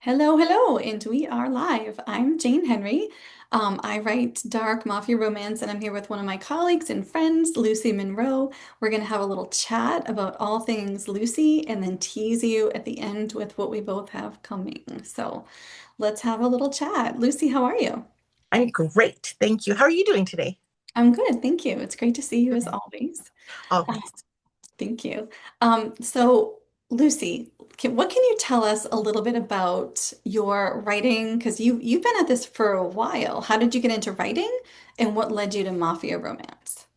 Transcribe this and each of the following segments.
Hello, hello, and we are live. I'm Jane Henry. I write dark mafia romance, and I'm here with one of my colleagues and friends, Lucy Monroe. We're going to have a little chat about all things Lucy and then tease you at the end with what we both have coming. So let's have a little chat. Lucy, how are you? I'm great. Thank you. How are you doing today? I'm good, thank you. It's great to see you as Good. always. Always. Thank you. So, Lucy, what can you tell us a little bit about your writing? Because you've been at this for a while. How did you get into writing, and what led you to Mafia romance?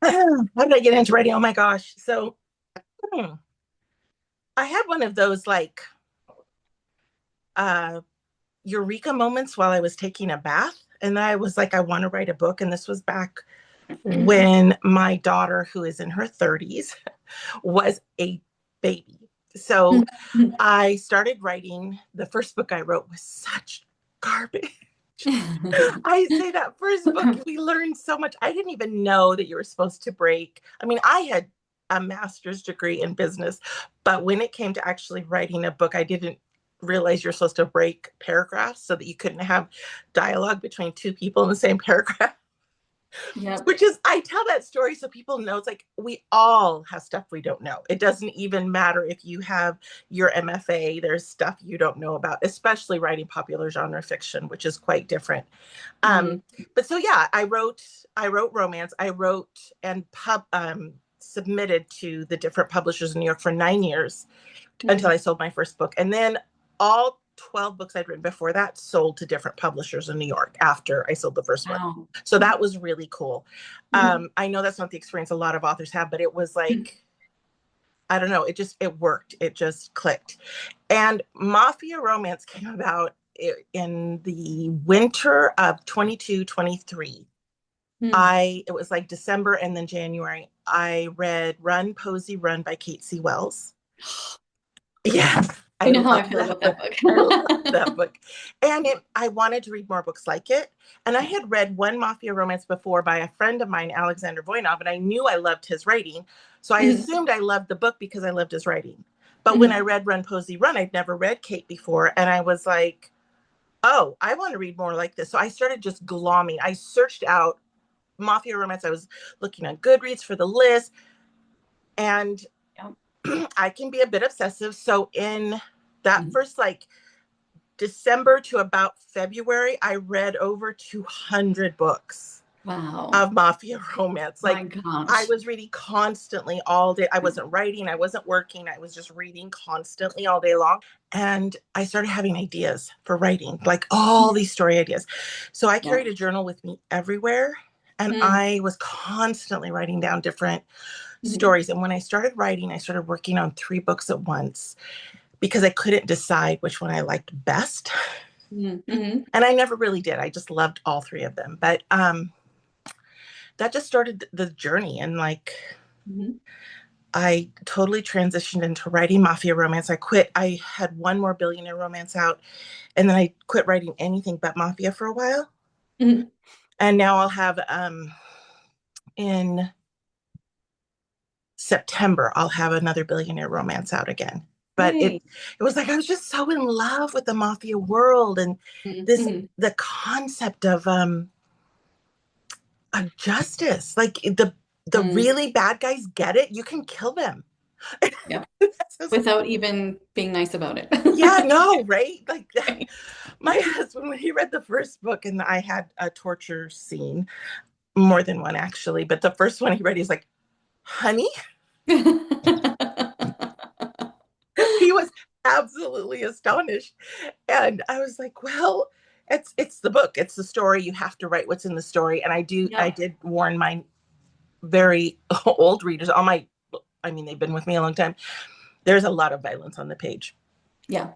How did I get into writing? Oh my gosh. Hmm, I had one of those uh eureka moments while I was taking a bath. And I was like, I want to write a book. And this was back when my daughter, who is in her 30s, was a baby. So I started writing. The first book I wrote was such garbage. I say that first book, we learned so much. I didn't even know that you were supposed to break. I mean, I had a master's degree in business, but when it came to actually writing a book, I didn't realize you're supposed to break paragraphs so that you couldn't have dialogue between two people in the same paragraph. Yep. Which is, I tell that story so people know it's like we all have stuff we don't know. It doesn't even matter if you have your MFA, there's stuff you don't know about, especially writing popular genre fiction, which is quite different. Mm, But so yeah, I wrote romance. I wrote and submitted to the different publishers in New York for 9 years until mm. I sold my first book. And then all 12 books I'd written before that sold to different publishers in New York after I sold the first one. Wow. So that was really cool. Mm, I know that's not the experience a lot of authors have, but it was mm, like, I don't know, it worked. It just clicked. And Mafia Romance came about in the winter of 22, 23. mm. It was like December and then January. I read Run, Posey, Run by Kate C. Wells. Yeah, You I know how love I feel that about that book. I love book. that book. And I wanted to read more books like it. And I Yeah. had read one Mafia romance before by a friend of mine, Alexander Voynov, and I knew I loved his writing. So I Mm, assumed I loved the book because I loved his writing. But when I mm, read Run, Posey, Run, I'd never read Kate before. And I was like, oh, I want to read more like this. So I started just glomming. I searched out Mafia romance. I was looking on Goodreads for the list. And yeah. I can be a bit obsessive. So in that Mm. first December to about February, I read over 200 books Wow. of Mafia romance. My Like I gosh. was reading constantly all day. I wasn't writing, I wasn't working, I was just reading constantly all day long. And I started having ideas for writing, like all these story ideas. So I Yeah. carried a journal with me everywhere. And Mm, I was constantly writing down different mm, stories. And when I started writing, I started working on 3 books at once because I couldn't decide which one I liked best. mm, mm, And I never really did. I just loved all 3 of them. But that just started the journey. And mm. I totally transitioned into writing Mafia romance. I quit. I had one more billionaire romance out, and then I quit writing anything but Mafia for a while. Mm. And now I'll have in September, I'll have another billionaire romance out again. But it Yay. it was like I was just so in love with the Mafia world and Mm, this mm, the concept of justice. Like the mm. really bad guys get it. You can kill them. Yeah. Just, Without even being nice about it. yeah, no, right? Like Right. my husband, when he read the first book, and I had a torture scene, more than one actually, but the first one he read, he's like, honey, he was absolutely astonished. And I was like, well, it's the book, it's the story. You have to write what's in the story. And I Yep. did warn my very old readers, I mean, they've been with me a long time. There's a lot of violence on the page. Yeah.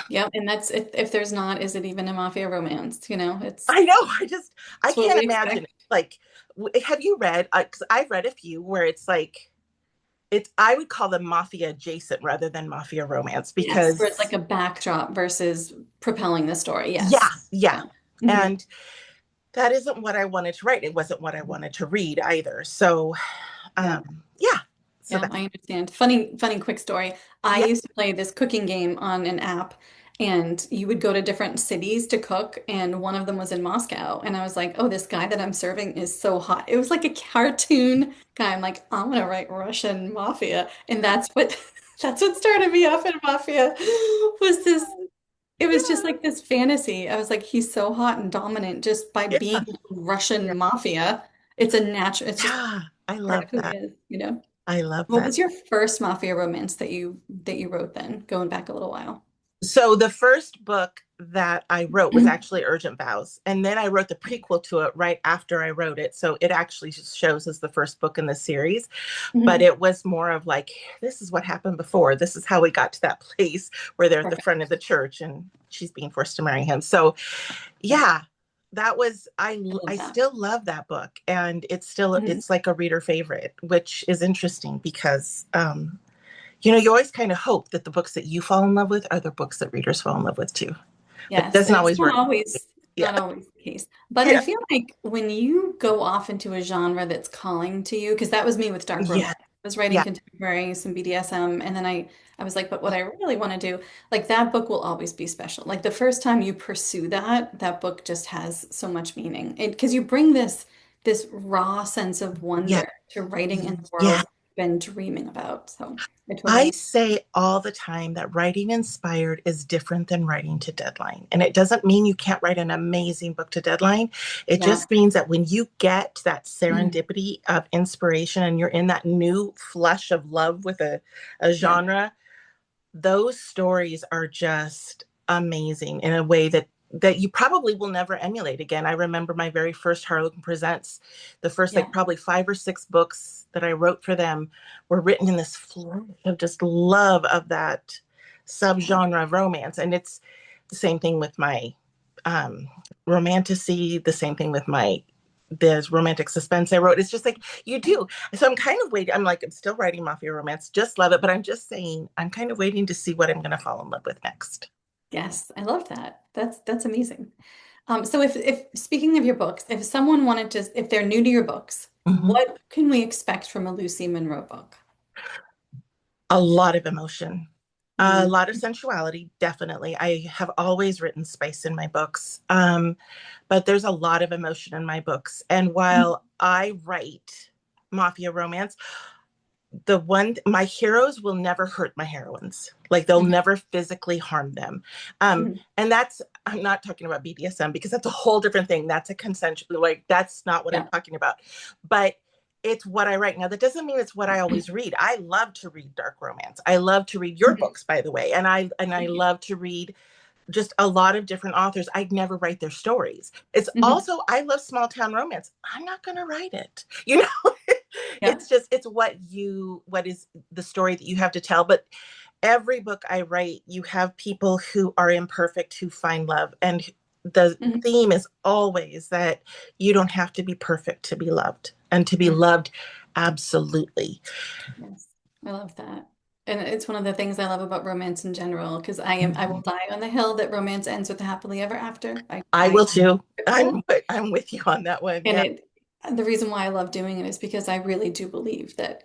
Yeah. And that's if there's not, is it even a mafia romance? I know. I It's what can't we imagine. expect. Like, have you read? Because I've read a few where it's like I would call them mafia adjacent rather than mafia romance Yes. Where it's like because a backdrop versus propelling the story. yeah, Yes. yeah, Yeah. Hmm. and that isn't what I wanted to write. It wasn't what I wanted to read either. So, Yeah. yeah. So Yeah, that I understand. Funny quick story. I yeah. used to play this cooking game on an app, and you would go to different cities to cook, and one of them was in Moscow. And I was like, oh, this guy that I'm serving is so hot. It was like a cartoon guy. I'm like, I'm gonna write Russian mafia. And that's what that's what started me off in mafia was this it was just Yeah. like this fantasy. I was like, he's so hot and dominant just by being Yeah. Russian Yeah. mafia. It's a natural, it's just Yeah. I part love of who he that. is, you know? I love What that. was your first mafia romance that you wrote then, going back a little while? So the first book that I wrote was actually Urgent Vows. And then I wrote the prequel to it right after I wrote it. So it actually just shows as the first book in the series. But Mhm. it was more of like, this is what happened before. This is how we got to that place where they're at the front of Perfect. the church and she's being forced to marry him. So Yeah, yeah, that was I love I that. still love that book. And Mhm. it's like a reader favorite, which is interesting because you always kind of hope that the books that you fall in love with are the books that readers fall in love with too. But it Yes, doesn't and always work. it's Yeah. not always the case. But I Yeah. feel like when you go off into a genre that's calling to you, because that was me with dark Yeah. romance. I was writing Yeah. contemporary, some BDSM, and then I was like, but what I really want to do, like that book will always be special. Like the first time you pursue that, that book just has so much meaning. Because you bring this raw sense of Yeah. wonder to writing in the Yeah. world you've been dreaming about. So I I totally, say all the time that writing inspired is different than writing to deadline. And it doesn't mean you can't write an amazing book to deadline. It yeah. just means that when you get that Mm. serendipity of inspiration and you're in that new flush of love with a Yeah. genre, those stories are just amazing in a way that you probably will never emulate again. I remember my very first Harlequin Presents, the first like Yeah. probably 5 or 6 books that I wrote for them were written in this flow of just love of that Yeah. subgenre of romance. And it's the same thing with my um romantasy, the same thing with my there's romantic suspense I wrote. It's just like you do. So I'm kind of waiting. I'm like, I'm still writing mafia romance, just love it. But I'm just saying, I'm kind of waiting to see what I'm going to fall in love with next. Yes, I love that. That's amazing. So if speaking of your books, if someone wanted to, if they're new to your books, Mm-hmm. what can we expect from a Lucy Monroe book? A lot of emotion, a Mm, lot of sensuality, definitely. I have always written spice in my books, but there's a lot of emotion in my books. And while I write mafia romance, the one my heroes will never hurt my heroines, like they'll mhm, never physically harm them. mhm. And that's I'm not talking about BDSM because that's a whole different thing. That's a consensual, like that's not what I'm Yeah. talking about. But it's what I write now. That doesn't mean it's what I always read. I love to read dark romance. I love to read your Mhm. books, by the way. And I Thank you. love to read just a lot of different authors. I'd never write their stories. It's Mhm. also, I love small town romance. I'm not going to write it. You know, Yeah. it's just, it's what is the story that you have to tell. But every book I write, you have people who are imperfect who find love. And the Mhm. theme is always that you don't have to be perfect to be loved and to be Mhm. loved absolutely. Yes, I love that. And it's one of the things I love about romance in general, because I will Mhm. die on the hill that romance ends with a happily ever after. I I will too. that. I'm with you on that one. And Yeah. the reason why I love doing it is because I really do believe that,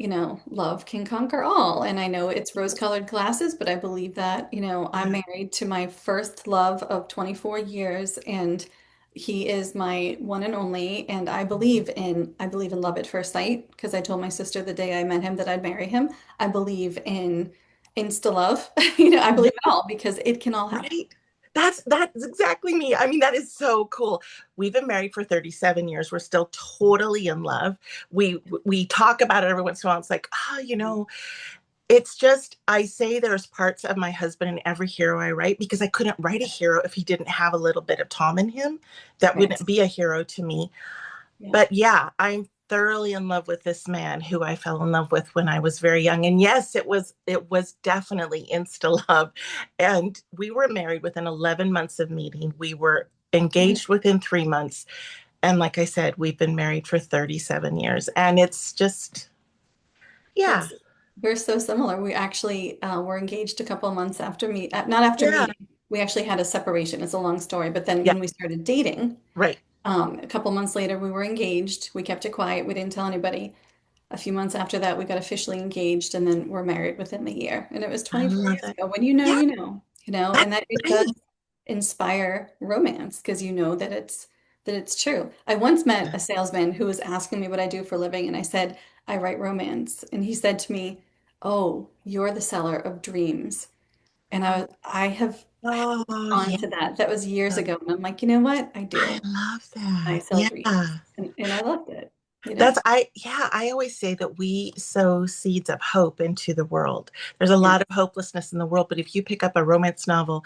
love can conquer all. And I know it's rose-colored glasses, but I believe that, I'm Yeah. married to my first love of 24 years and he is my one and only. And I believe in love at first sight because I told my sister the day I met him that I'd marry him. I believe in insta love. I believe in all because it can all happen. Right. That's exactly me. I mean, that is so cool. We've been married for 37 years. We're still totally in love. We talk about it every once in a while. It's like, it's just I say there's parts of my husband in every hero I write because I couldn't write a hero if he didn't have a little bit of Tom in him. That Right. wouldn't be a hero to me. Yeah. But yeah, I'm thoroughly in love with this man who I fell in love with when I was very young. And yes, it was definitely insta love. And we were married within 11 months of meeting. We were Mhm. engaged within 3 months. And like I said, we've been married for 37 years. And it's just, yeah, It's we're so similar. We actually were engaged a couple of months after not after yeah, meeting. We actually had a separation. It's a long story. But then yeah, when we started dating, right. a couple months later, we were engaged. We kept it quiet. We didn't tell anybody. A few months after that, we got officially engaged, and then we're married within the year. And it was I 24 love years it. ago. When you know, Yeah, you know. and That's that it does great. inspire romance because you know that it's true. I once met a salesman who was asking me what I do for a living, and I said, I write romance. And he said to me, "Oh, you're the seller of dreams." And I have Oh, on yeah. to that. That was years ago. And I'm like, you know what? I I do. love I that. sell dreams. Yeah. And I loved it, you That's know? I always say that we sow seeds of hope into the world. There's a Yeah. lot of hopelessness in the world, but if you pick up a romance novel,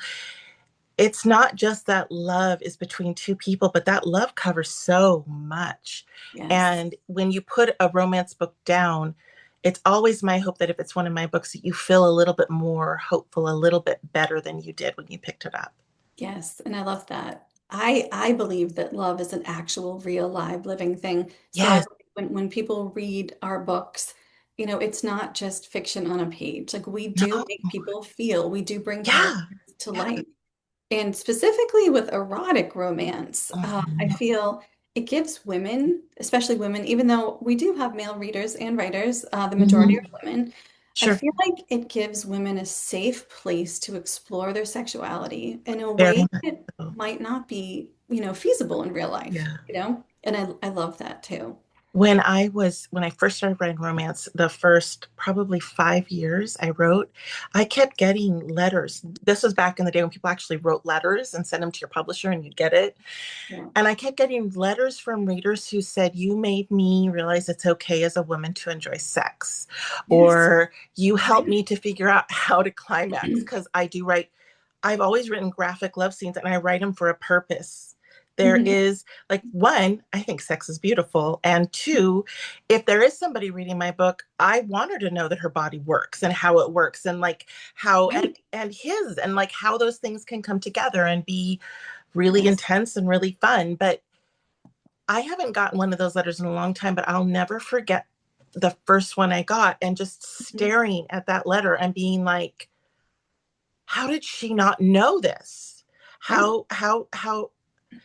it's not just that love is between two people, but that love covers so much. Yes. And when you put a romance book down, it's always my hope that if it's one of my books, that you feel a little bit more hopeful, a little bit better than you did when you picked it up. Yes, and I love that. I believe that love is an actual, real, live, living thing. So I Yes. believe when people read our books, it's not just fiction on a page. Like we do No. make people feel, we do bring Yeah. characters to Yeah. life. And specifically with erotic romance, I Mhm. feel it gives women, especially women, even though we do have male readers and writers, the majority Mhm. are women, I Sure. feel like it gives women a safe place to explore their sexuality in a Very way much that so. might not be, feasible in real life, Yeah. And I love that too. When I first started writing romance, the first probably 5 years I wrote, I kept getting letters. This was back in the day when people actually wrote letters and sent them to your publisher and you'd get it. Yeah. And I kept getting letters from readers who said, "You made me realize it's okay as a woman to enjoy sex," Yes. or "You helped Right. me to figure out how to climax." Because I've always written graphic love scenes and I write them for a purpose. There Mhm. is, like, one, I think sex is beautiful. And two, if there is somebody reading my book, I want her to know that her body works and how it works and like how, Right. and his, and like how those things can come together and be really Yes. intense and really fun. But I haven't gotten one of those letters in a long time, but I'll never forget the first one I got and just Mhm. staring at that letter and being like, how did she not know this? Right. How,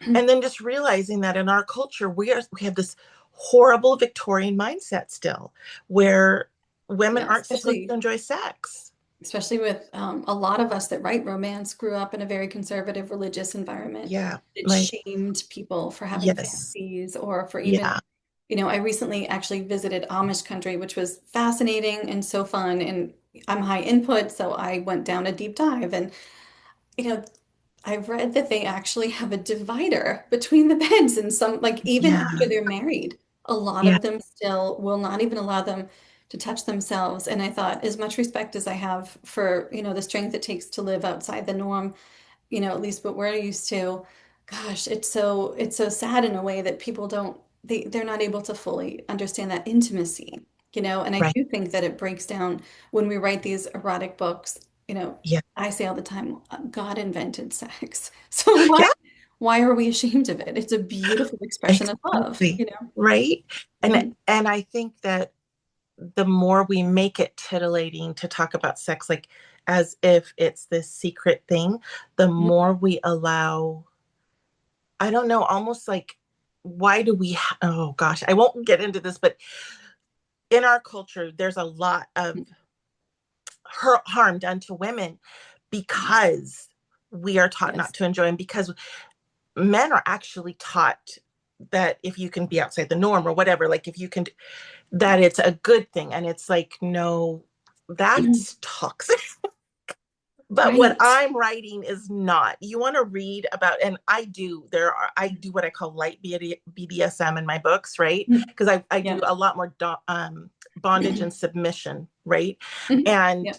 and then just realizing that in our culture, we have this horrible Victorian mindset still where women Yeah, aren't supposed to especially enjoy sex. especially with a lot of us that write romance grew up in a very conservative religious environment Yeah. that Like, shamed people for having yes. fantasies or for even, Yeah. I recently actually visited Amish country, which was fascinating and so fun. And I'm high input, so I went down a deep dive. And, you know, I've read that they actually have a divider between the beds, and some, like, even Yeah. after they're married, a lot Yeah. of them still will not even allow them to touch themselves. And I thought, as much respect as I have for, the strength it takes to live outside the norm, at least what we're used to, gosh, it's so sad in a way that people don't they're not able to fully understand that intimacy, and I Right. do think that it breaks down when we write these erotic books, Yeah. I say all the time, God invented sex. So why Yeah. why are we ashamed of it? It's a beautiful expression of love, Exactly. Right. And Mhm. and I think that the more we make it titillating to talk about sex, like as if it's this secret thing, the Mhm. more we allow, I don't know, almost like, why do we, oh gosh, I won't get into this, but in our culture, there's a lot of harm done to women Yes. because we are taught not Yes. to enjoy, and because men are actually taught that if you can be outside the norm or whatever, like if you can, that it's a good thing. And it's like, no, that's toxic. But what Right. I'm writing is not. You want to read about, and I do what I call light BDSM in my books, right? Mhm. Because I do Yeah. a lot more bondage and submission, right? Mhm. And Yeah.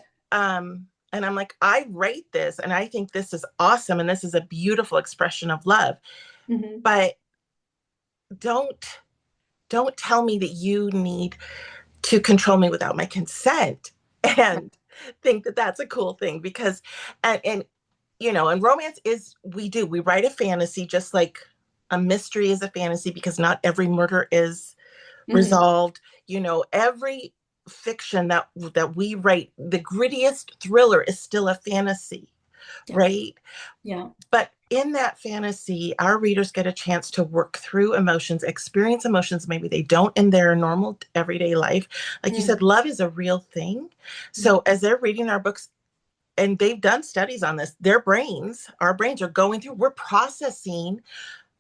I'm like, I write this and I think this is awesome and this is a beautiful expression of love. Mhm. But don't don't tell me that you need to control me without my consent Right. and think that that's a cool thing. Because and and romance is, we write a fantasy just like a mystery is a fantasy, because not every murder is Mhm. resolved. Every fiction that we write, the grittiest thriller is still a fantasy, Yeah. right? Yeah. But in that fantasy, our readers get a chance to work through emotions, experience emotions maybe they don't in their normal everyday life. Like you Mm. said, love is a real thing. Yeah. So as they're reading our books, and they've done studies on this. Their brains, our brains are going through, we're processing,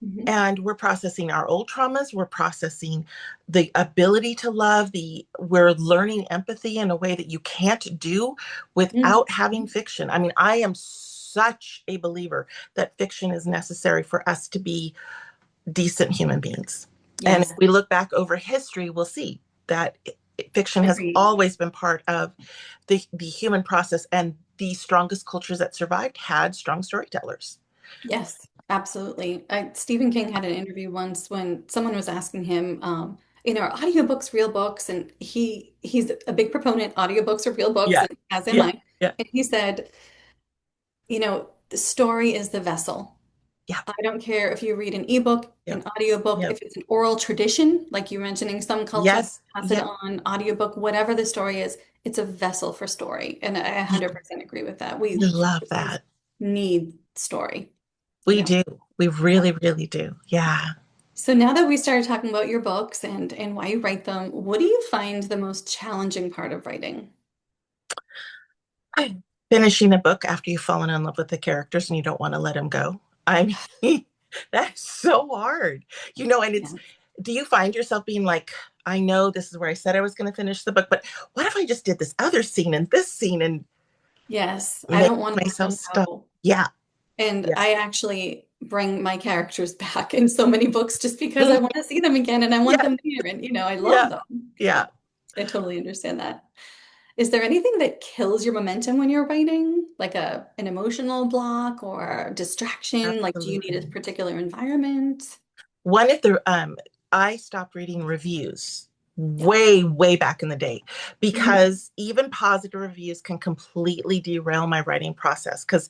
Mhm. and we're processing our old traumas. We're processing the ability to love. We're learning empathy in a way that you can't do Mhm. without having fiction. I mean, I am such a believer that fiction is necessary for us to be decent human beings. And if Yes, we look back over history, we'll see that fiction has agreed. always been part of the human process, and the strongest cultures that survived had strong storytellers. Yes, absolutely. Stephen King had an interview once when someone was asking him, are audiobooks real books? And he's a big proponent, audiobooks are real books, Yeah, and as am yeah, I. yeah, And he said, the story is the vessel. yeah, I don't care if you read an ebook, yeah, an audiobook, yeah. if it's an oral tradition, like you mentioning some cultures Yes, pass it yeah, on, audiobook, whatever the story is, it's a vessel for story. And I yeah. 100% agree with that. I We love humans that. need story, you We know. do. We Yeah. really, really do. Yeah. So now that we started talking about your books and why you write them, what do you find the most challenging part of writing? Finishing a book after you've fallen in love with the characters and you don't want to let them go. I mean, that's so hard. And Yeah. do you find yourself being like, I know this is where I said I was going to finish the book, but what if I just did this other scene and this scene and Yes, I make don't want to let myself them stop? go. Yeah. And Yeah. I actually bring my characters back in so many books just because I Mhm. want to see them again and I want Yeah. them there. And, I Yeah. love them. Yeah. Yeah, I totally understand that. Is there anything that kills your momentum when you're writing? Like an emotional block or distraction? Like, do you need a Absolutely. particular environment? One of the I stopped reading reviews Yeah. way back in the day, Mhm. because even positive reviews can completely derail my writing process, because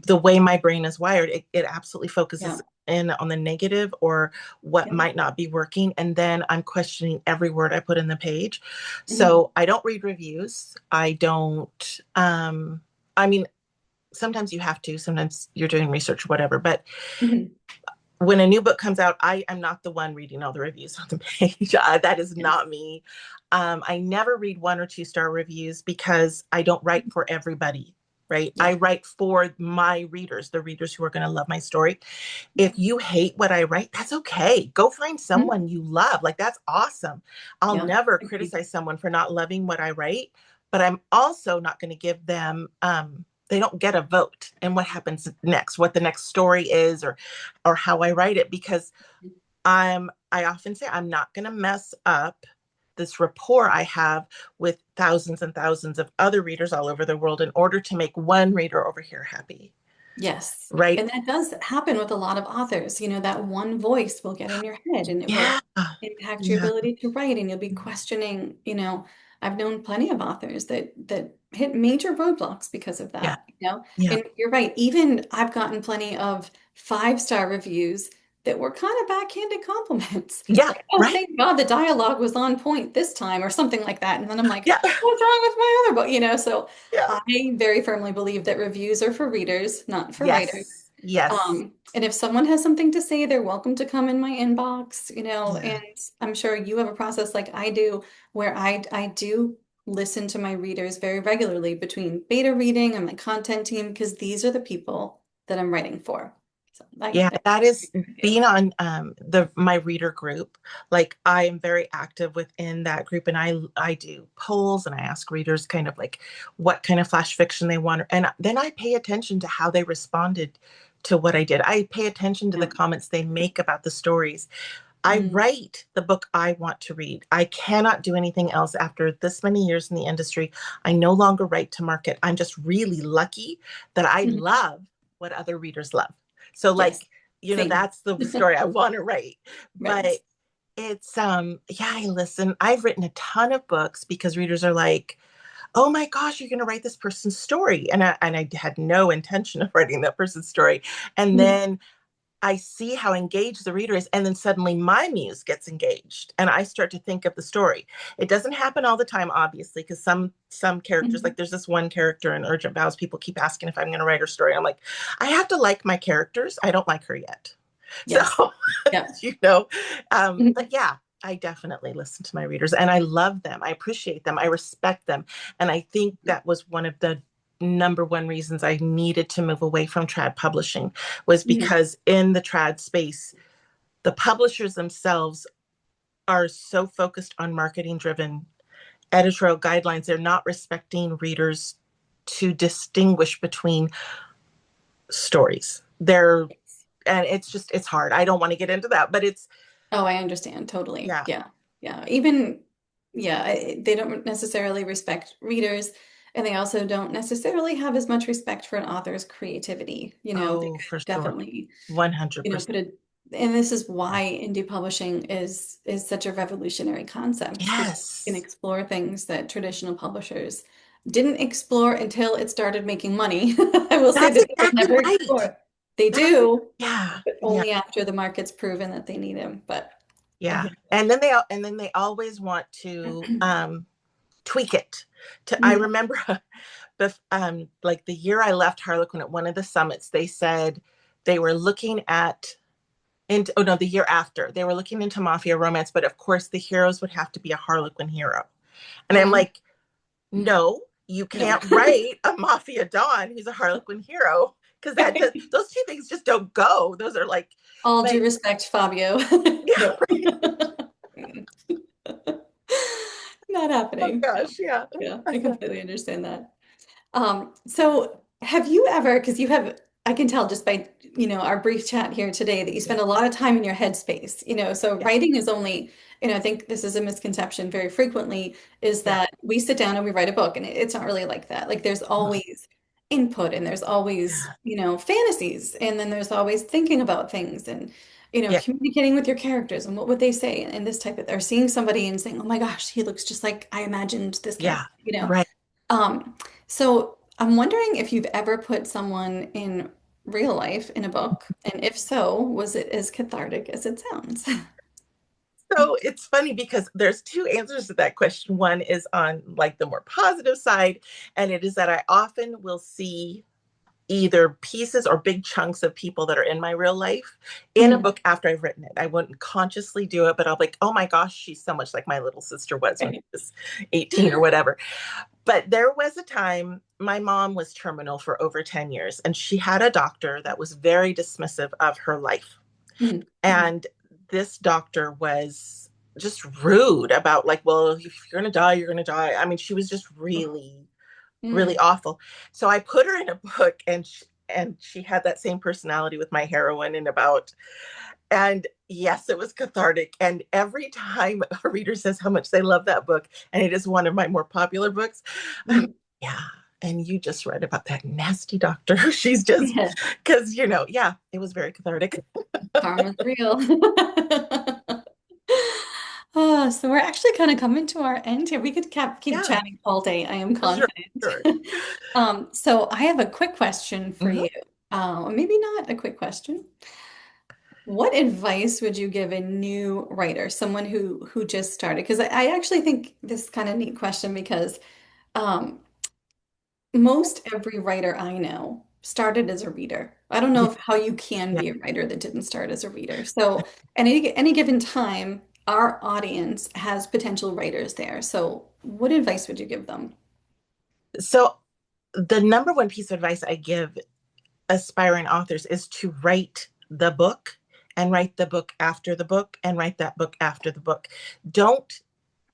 the way my brain is wired, it absolutely Yeah. focuses in on the negative or what Yeah. might not be working, and then I'm questioning every word I put in the page. Mhm. So I don't read reviews. I don't I mean, sometimes you have to, sometimes you're doing research or whatever, but Mhm. when a new book comes out, I am not the one reading all the reviews on the page. That is Yes. not me. I never read 1 or 2 star reviews, because I don't write for everybody, right? Yeah. I write for my readers, the readers who are going to love my story. Yeah. If you hate what I write, that's okay. Go find Mhm. someone you love. Like, that's awesome. I'll Yeah. never Agreed. criticize someone for not loving what I write, but I'm also not going to give them, they don't get a vote in what happens next, what the next story is, or how I write it, because I often say I'm not going to mess up this rapport I have with thousands and thousands of other readers all over the world in order to make one reader over here happy, Yes. right? And that does happen with a lot of authors. That one voice will get in your head and it will Yeah. impact your Yeah. ability to write and you'll be questioning, I've known plenty of authors that hit major roadblocks because of Yeah. that. Yeah. And you're right. Even I've gotten plenty of 5-star reviews that were kind of backhanded compliments. Yeah. Like, oh, Right. thank God the dialogue was on point this time or something like that. And then I'm like, Yeah. what's wrong with my other book? So Yeah. I very firmly believe that reviews are for readers, not for writers. Yes. Yes. And if someone has something to say, they're welcome to come in my inbox. Yeah. And I'm sure you have a process like I do where I do listen to my readers very regularly between beta reading and my content team because these are the people that I'm writing for. So Yeah, I that is agree with you. being on the my reader group. Like, I am very active within that group, and I do polls and I ask readers kind of like what kind of flash fiction they want, and then I pay attention to how they responded to what I did. I pay attention to the Yeah. comments they make about the stories. I Mm, write the book I want to read. I cannot do anything else after this many years in the industry. I no longer write to market. I'm just really lucky that I mhm. love what other readers love. So, Yes. like, Same. that's the story I want to write. Right. But it's yeah, I listen. I've written a ton of books because readers are like, "Oh my gosh, you're going to write this person's story." And I had no intention of writing that person's story. And Mhm. then I see how engaged the reader is, and then suddenly my muse gets engaged, and I start to think of the story. It doesn't happen all the time, obviously, because some characters, Mhm. like there's this one character in Urgent Vows, people keep asking if I'm going to write her story. I'm like, I have to like my characters. I don't like her yet. So, Yes. Yeah. you know, but Mhm. yeah, I definitely listen to my readers, and I love them. I appreciate them. I respect them, and I think that was one of the number one reasons I needed to move away from trad publishing was Mhm. because in the trad space, the publishers themselves are so focused on marketing driven editorial guidelines. They're not respecting readers to distinguish between stories. They're, and it's just, it's hard. I don't want to get into that, but it's, Oh, I understand totally. yeah. Yeah. Yeah. Even, yeah, they don't necessarily respect readers, and they also don't necessarily have as much respect for an author's creativity. They Oh, for could sure. definitely, put 100%. and this is why indie publishing is such a revolutionary concept, because you can Yes. explore things that traditional publishers didn't explore until it started making money. I will say That's that they would exactly never right. explore. They That's, do, yeah. but Yeah. only after the market's proven that they need them. But I Yeah. hear And then they always want to tweak it. To I Mhm. remember like the year I left Harlequin at one of the summits, they said they were looking at into, oh no, the year after, they were looking into Mafia romance, but of course the heroes would have to be a Harlequin hero. And I'm Mhm. like, no, you No. can't write a Mafia Don who's a Harlequin hero, because that does, those two things just don't go. Those are like, All but due respect, Fabio. yeah, No. right. Not Oh happening. No. gosh, yeah. Yeah, I completely understand that. So have you ever, because you have, I can tell just by, our brief chat here today that you Yeah, spend a lot of time in your headspace, so yeah, writing is only, I think this is a misconception very frequently, is yeah. that we sit down and we write a book, and it's not really like that. Like there's No, always input, and there's always, yeah, fantasies, and then there's always thinking about things, and yeah, communicating with your characters and what would they say, and this type of, or seeing somebody and saying, oh my gosh, he looks just like I imagined this yeah. character. Right. So I'm wondering if you've ever put someone in real life in a book, and if so, was it as cathartic as it sounds? So it's funny because there's two answers to that question. One is on like the more positive side, and it is that I often will see either pieces or big chunks of people that are in my real life in a Mhm. book after I've written it. I wouldn't consciously do it, but I'll be like, oh my gosh, she's so much like my little sister was when she Right. was 18 or whatever. But there was a time my mom was terminal for over 10 years, and she had a doctor that was very dismissive of her life. Mhm. Mhm. And this doctor was just rude about like, well, if you're going to die, you're going to die. I mean, she was just really, really Mm. awful. So I put her in a book, and she had that same personality with my heroine in about, and yes, it was cathartic. And every time a reader says how much they love that book, and it is one of my more popular books, I'm, Mhm. yeah. And you just read about that nasty doctor. She's just, Yeah, because, yeah, it was very cathartic. karma's real. Oh, so we're actually kind of coming to our end here. We could keep Yeah, chatting all day, I am for sure. confident. Sure. So I have a quick question for Mhm. you. Or maybe not a quick question. What advice would you give a new writer, someone who just started? Because I actually think this is kind of neat question because um, most every writer I know started as a reader. I don't know Yeah, if how you can yeah. be a writer that didn't start as a reader. So at any given time, our audience has potential writers there. So what advice would you give them? So the number one piece of advice I give aspiring authors is to write the book, and write the book after the book, and write that book after the book. Don't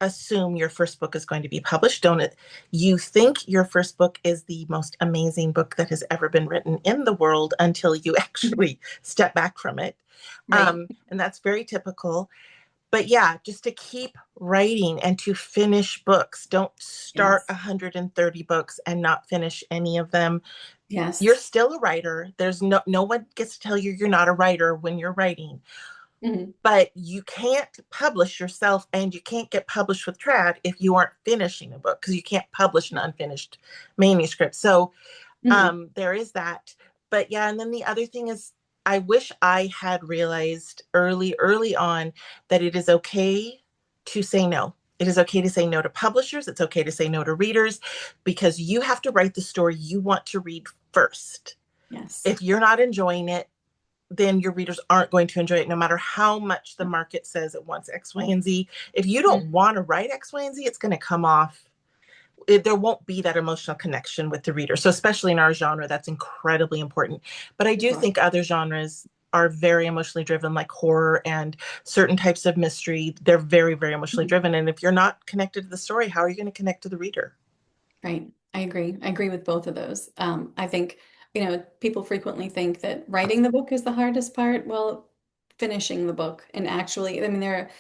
assume your first book is going to be published. Don't it? You think your first book is the most amazing book that has ever been written in the world until you actually step back from it. Right. And that's very typical. But yeah, just to keep writing and to finish books. Don't start Yes. 130 books and not finish any of them. You're Yes. still a writer. There's no one gets to tell you you're not a writer when you're writing. Mhm. But you can't publish yourself, and you can't get published with trad if you aren't finishing a book, because you can't publish an unfinished manuscript. So Mhm. there is that. But yeah, and then the other thing is, I wish I had realized early on that it is okay to say no. It is okay to say no to publishers. It's okay to say no to readers, because you have to write the story you want to read first. Yes. If you're not enjoying it, then your readers aren't going to enjoy it, no matter how much the market says it wants X, Y, and Z. If you don't Mhm. want to write X, Y, and Z, it's going to come off there won't be that emotional connection with the reader. So especially in our genre, that's incredibly important. But I do Sure. think other genres are very emotionally driven, like horror and certain types of mystery. They're very, very emotionally driven. And if you're not connected to the story, how are you going to connect to the reader? Right. I agree. I agree with both of those. I think, people frequently think that writing the book is the hardest part. Well, finishing the book and actually, I mean, there are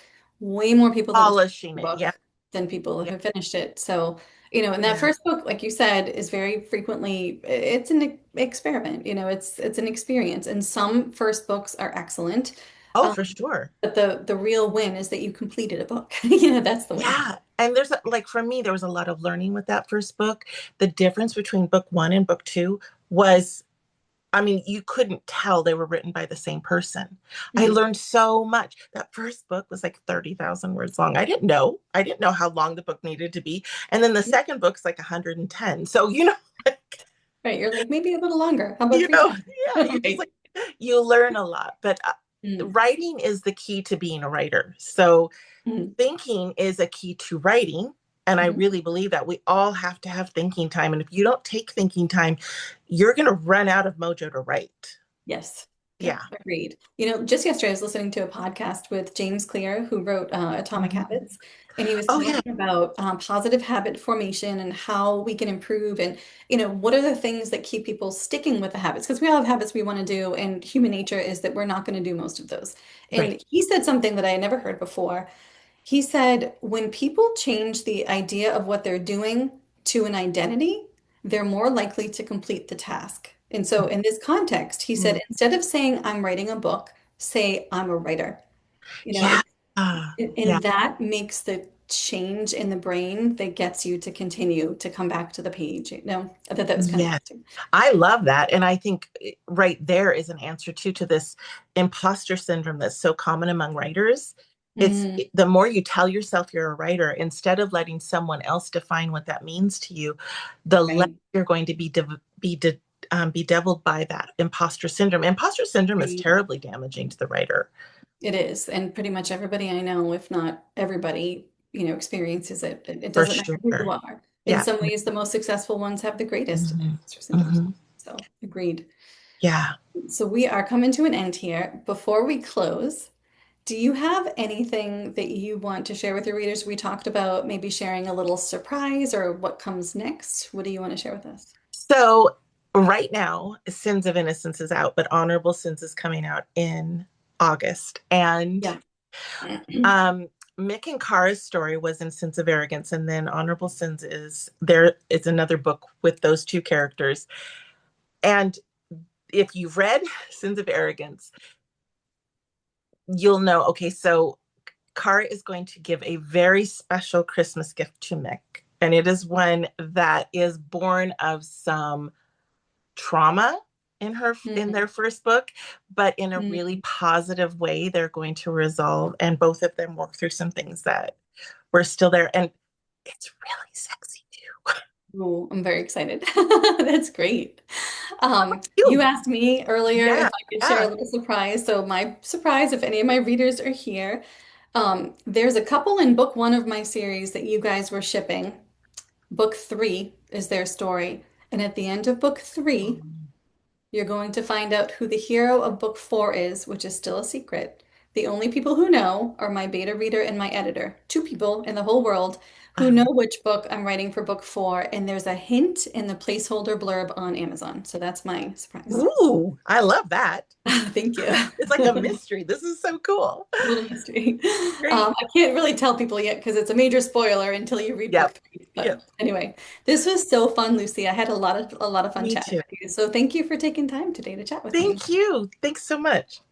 way more people that have finished Polishing the it. book Yeah. than people Yeah. who finished it. So, and that Yeah. first book, like you said, is very frequently it's an experiment. It's an experience. And some first books are excellent. Oh, Um, for sure. but the real win is that you completed a book. That's the win. Yeah. And like for me, there was a lot of learning with that first book. The difference between book one and book two was, I mean, you couldn't tell they were written by the same person. I Mhm. learned so much. That first book was like 30,000 words long. I didn't know. I didn't know how long the book needed to be. And then the second book's like 110. So, like, Right. You're like, maybe a little longer. How about you three know, times? yeah, you just Right. like, you learn a lot. But Mm, writing is the key to being a writer. So, mm, thinking is a key to writing. And I mhm. really believe that we all have to have thinking time. And if you don't take thinking time, you're going to run out of mojo to write. Yes. Yep. Yeah. Agreed. Just yesterday I was listening to a podcast with James Clear, who wrote Atomic Mhm. Habits, and he was Oh, yeah. talking about positive habit formation and how we can improve, and what are the things that keep people sticking with the habits? Because we all have habits we want to do, and human nature is that we're not going to do most of those. Right. And he said something that I had never heard before. He said, when people change the idea of what they're doing to an identity, they're more likely to complete the task. And so, in this context, he said, Mhm. instead of saying, I'm writing a book, say, I'm a writer. You know, Yeah. it, Yeah. and that makes the change in the brain that gets you to continue to come back to the page. I thought that was kind of Yes. interesting. I love that. And I think right there is an answer to this imposter syndrome that's so common among writers. Mm, The more you tell yourself you're a writer, instead of letting someone else define what that means to you, the less right. you're going to be deviled by that imposter syndrome. Imposter syndrome is Right. terribly damaging to the writer. It is, and pretty much everybody I know, if not everybody, experiences it. It For doesn't matter who you sure. are. In Yeah. some ways, the most successful ones have the greatest Hmm. imposter syndromes. Hmm. So, agreed. Yeah. So we are coming to an end here. Before we close, do you have anything that you want to share with your readers? We talked about maybe sharing a little surprise or what comes next. What do you want to share with us? So right now, Sins of Innocence is out, but Honorable Sins is coming out in August. And Yeah. um, Mick and Kara's story was in Sins of Arrogance, and then Honorable Sins is there. It's another book with those two characters. And if you've read Sins of Arrogance, you'll know. Okay, so Kara is going to give a very special Christmas gift to Mick, and it is one that is born of some trauma in Mhm. their first book, but in a really Mhm. positive way they're going to resolve, and both of them work through some things that were still there, and it's really sexy too. Ooh, I'm very excited. That's great. You You. asked me earlier if Yeah. I could share a Yeah. little surprise. So my surprise, if any of my readers are here, there's a couple in book one of my series that you guys were shipping. Book three is their story. And at the end of book three, you're going to find out who the hero of book four is, which is still a secret. The only people who know are my beta reader and my editor, two people in the whole world who know which book I'm writing for book four. And there's a hint in the placeholder blurb on Amazon. So that's my surprise. Ooh, I love that. Thank you. It's like a mystery. This is so cool. Little mystery. Great. I can't really tell people yet because it's a major spoiler until you read book Yep. three. Yep. But anyway, this was so fun, Lucy. I had a lot of fun Me chatting too. with you. So thank you for taking time today to chat with me. Thank you. Thanks so much.